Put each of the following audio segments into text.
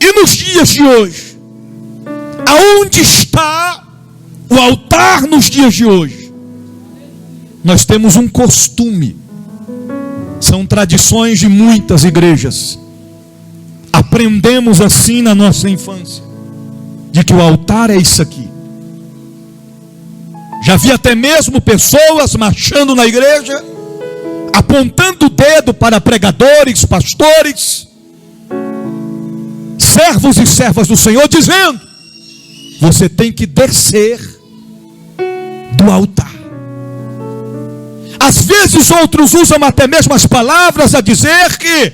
E nos dias de hoje, aonde está o altar nos dias de hoje? Nós temos um costume, são tradições de muitas igrejas. Aprendemos assim na nossa infância, de que o altar é isso aqui. Já vi até mesmo pessoas marchando na igreja, apontando o dedo para pregadores, pastores, servos e servas do Senhor, dizendo: você tem que descer do altar. Às vezes outros usam até mesmo as palavras a dizer que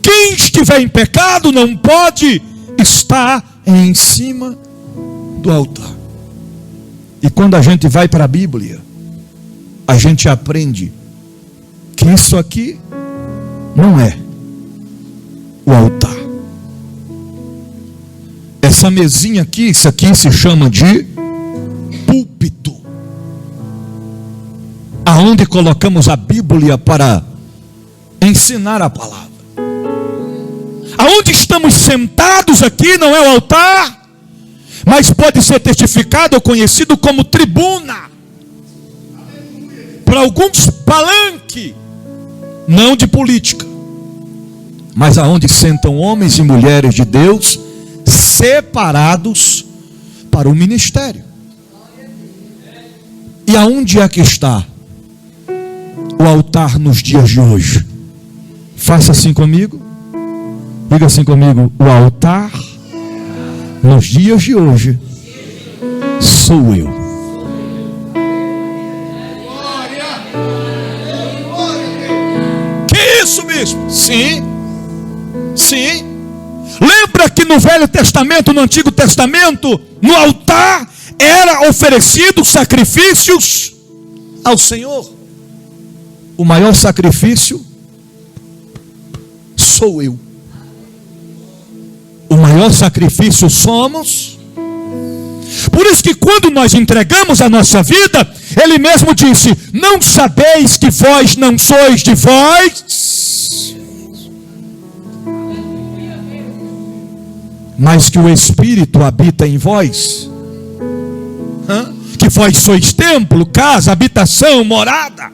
quem estiver em pecado não pode estar em cima do altar. E quando a gente vai para a Bíblia, a gente aprende que isso aqui não é o altar. Essa mesinha aqui, isso aqui se chama de púlpito, aonde colocamos a Bíblia para ensinar a palavra. Aonde estamos sentados aqui não é o altar, mas pode ser testificado ou conhecido como tribuna. Para alguns, palanque, não de política, mas aonde sentam homens e mulheres de Deus separados para o ministério. E aonde é que está o altar nos dias de hoje? Faça assim comigo. Diga assim comigo: o altar nos dias de hoje sou eu. Que isso, bispo? Sim. Sim. Lembra que no Velho Testamento, no Antigo Testamento, no altar era oferecido sacrifícios ao Senhor. O maior sacrifício sou eu. O maior sacrifício somos. Por isso que quando nós entregamos a nossa vida, Ele mesmo disse: não sabeis que vós não sois de vós, mas que o Espírito habita em vós. Que vós sois templo, casa, habitação, morada.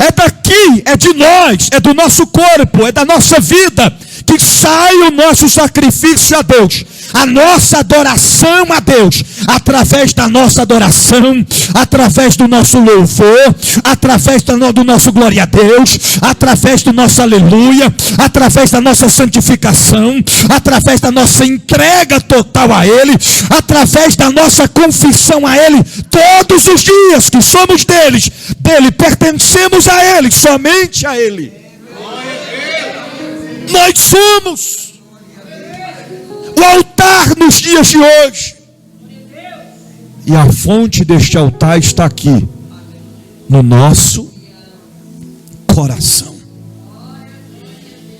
É daqui, é de nós, é do nosso corpo, é da nossa vida que sai o nosso sacrifício a Deus, a nossa adoração a Deus, através da nossa adoração, através do nosso louvor, através do nosso glória a Deus, através do nosso aleluia, através da nossa santificação, através da nossa entrega total a Ele, através da nossa confissão a Ele, todos os dias que somos dele, pertencemos a Ele, somente a Ele. Nós somos o altar nos dias de hoje. E a fonte deste altar está aqui, no nosso coração.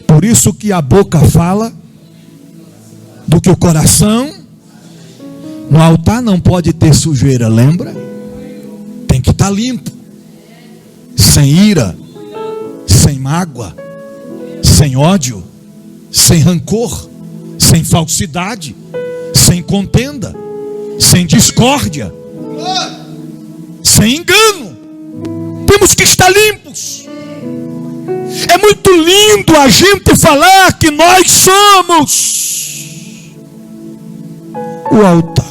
Por isso que a boca fala do que o coração. No altar não pode ter sujeira, lembra? Tem que estar limpo, sem ira, sem mágoa, sem ódio, sem rancor, sem falsidade, sem contenda, sem discórdia, sem engano. Temos que estar limpos. É muito lindo a gente falar que nós somos o altar.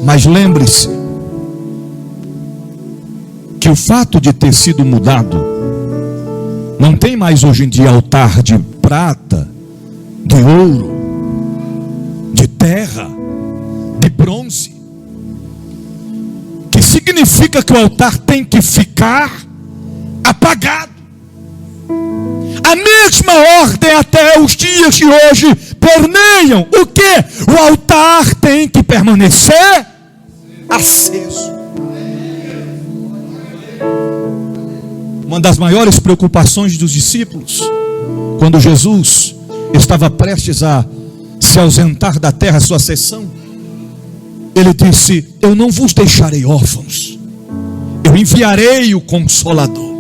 Mas lembre-se que o fato de ter sido mudado, não tem mais hoje em dia altar de prata, de ouro, de terra, de bronze, que significa que o altar tem que ficar apagado. A mesma ordem até os dias de hoje permeiam o que? O altar tem que permanecer aceso. Uma das maiores preocupações dos discípulos, quando Jesus estava prestes a se ausentar da terra, sua ascensão, Ele disse: eu não vos deixarei órfãos, eu enviarei o Consolador.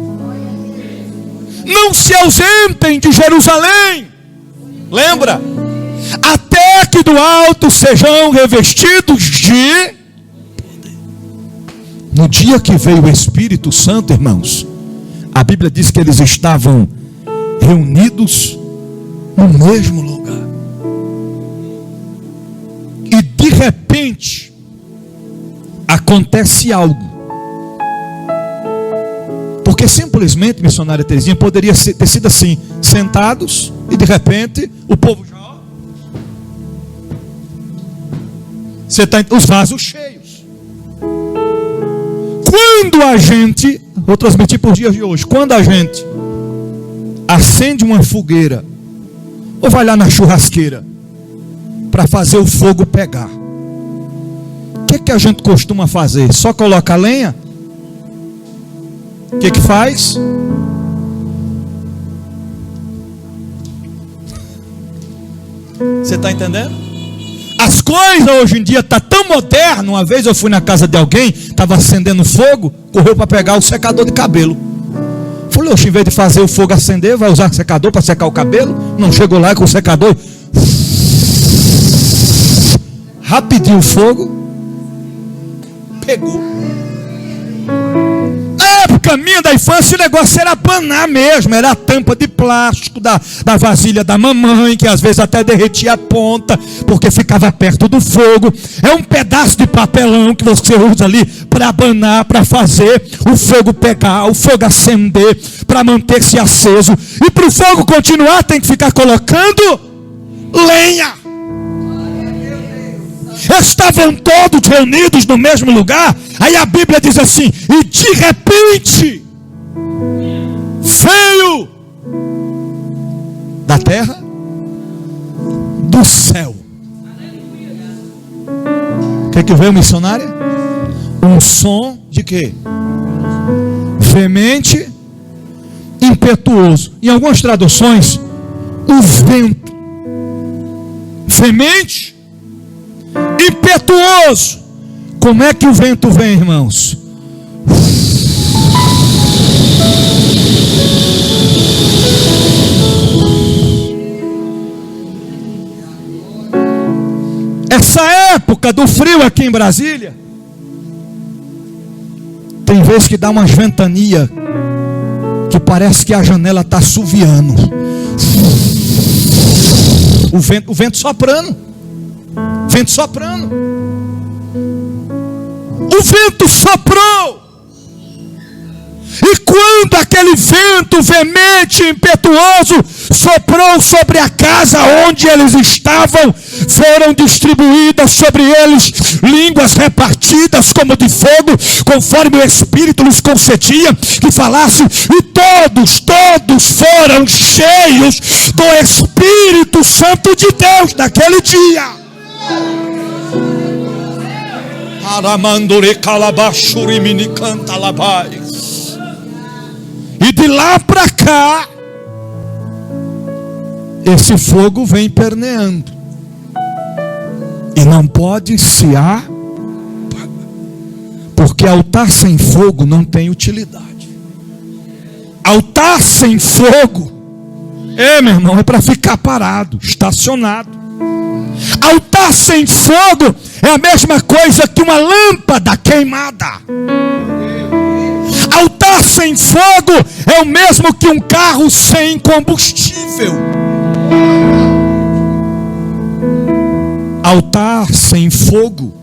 não se ausentem de Jerusalém. Lembra? Até que do alto sejam revestidos de... No dia que veio o Espírito Santo, irmãos, a Bíblia diz que eles estavam reunidos no mesmo lugar. E de repente acontece algo. Porque simplesmente, missionária Terezinha, poderia ter sido assim, sentados e de repente o povo já... Você está os vasos cheios. Quando a gente, vou transmitir por dias de hoje, quando a gente acende uma fogueira ou vai lá na churrasqueira para fazer o fogo pegar, o que a gente costuma fazer? Só coloca a lenha? O que faz? Você está entendendo? As coisas hoje em dia estão tão modernas. Uma vez eu fui na casa de alguém, estava acendendo fogo, correu para pegar o secador de cabelo. Falei, oxe, em vez de fazer o fogo acender, vai usar secador para secar o cabelo? Não, chegou lá com o secador, rapidinho o fogo pegou. Na época minha da infância, o negócio era abanar mesmo. Era a tampa de plástico da vasilha da mamãe, que às vezes até derretia a ponta, porque ficava perto do fogo. É um pedaço de papelão que você usa ali para abanar, para fazer o fogo pegar, o fogo acender, para manter-se aceso. E para o fogo continuar, tem que ficar colocando lenha. Estavam todos reunidos no mesmo lugar. Aí a Bíblia diz assim: e de repente veio da terra, do céu. O que veio, missionária? Um som de quê? Veemente, impetuoso. Em algumas traduções, o vento. Veemente, impetuoso. Como é que o vento vem, irmãos? Essa época do frio aqui em Brasília, tem vezes que dá umas ventania que parece que a janela está assoviando. O vento soprando. Vento soprando. O vento soprou. E quando aquele vento veemente, impetuoso, soprou sobre a casa onde eles estavam, foram distribuídas sobre eles línguas repartidas como de fogo, conforme o Espírito lhes concedia que falasse, e todos foram cheios do Espírito Santo de Deus naquele dia. E de lá para cá, esse fogo vem permeando. E não pode se apagar. Porque altar sem fogo não tem utilidade. Altar sem fogo, meu irmão, é para ficar parado, estacionado. Altar sem fogo é a mesma coisa que uma lâmpada queimada. Altar sem fogo é o mesmo que um carro sem combustível. Altar sem fogo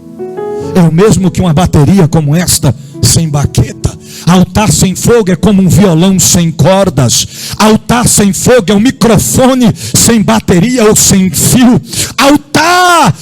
é o mesmo que uma bateria como esta sem baqueta. Altar sem fogo é como um violão sem cordas. Altar sem fogo é um microfone sem bateria ou sem fio.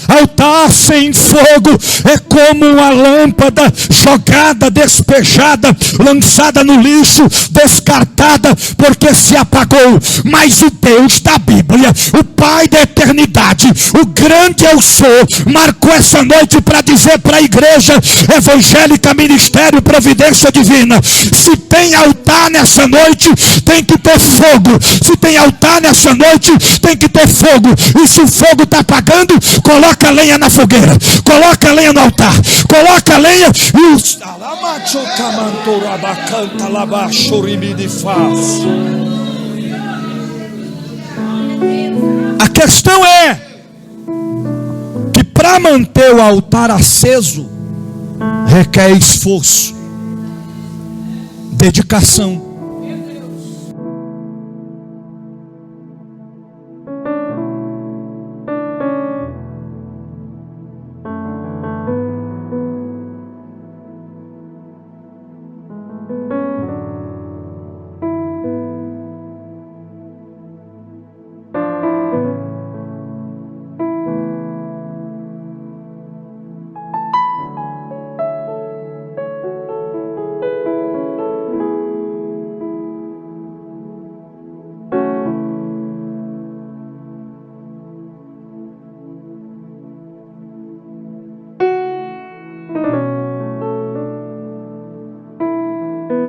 Altar sem fogo é como uma lâmpada jogada, despejada, lançada no lixo, descartada, porque se apagou. Mas o Deus da Bíblia, o Pai da eternidade, o grande eu sou, marcou essa noite para dizer para a igreja evangélica, ministério, providência divina: se tem altar nessa noite, tem que ter fogo. Se tem altar nessa noite, tem que ter fogo. E se o fogo está apagando, coloca a lenha na fogueira, coloca a lenha no altar, coloca a lenha e os... questão é que para manter o altar aceso requer esforço, dedicação.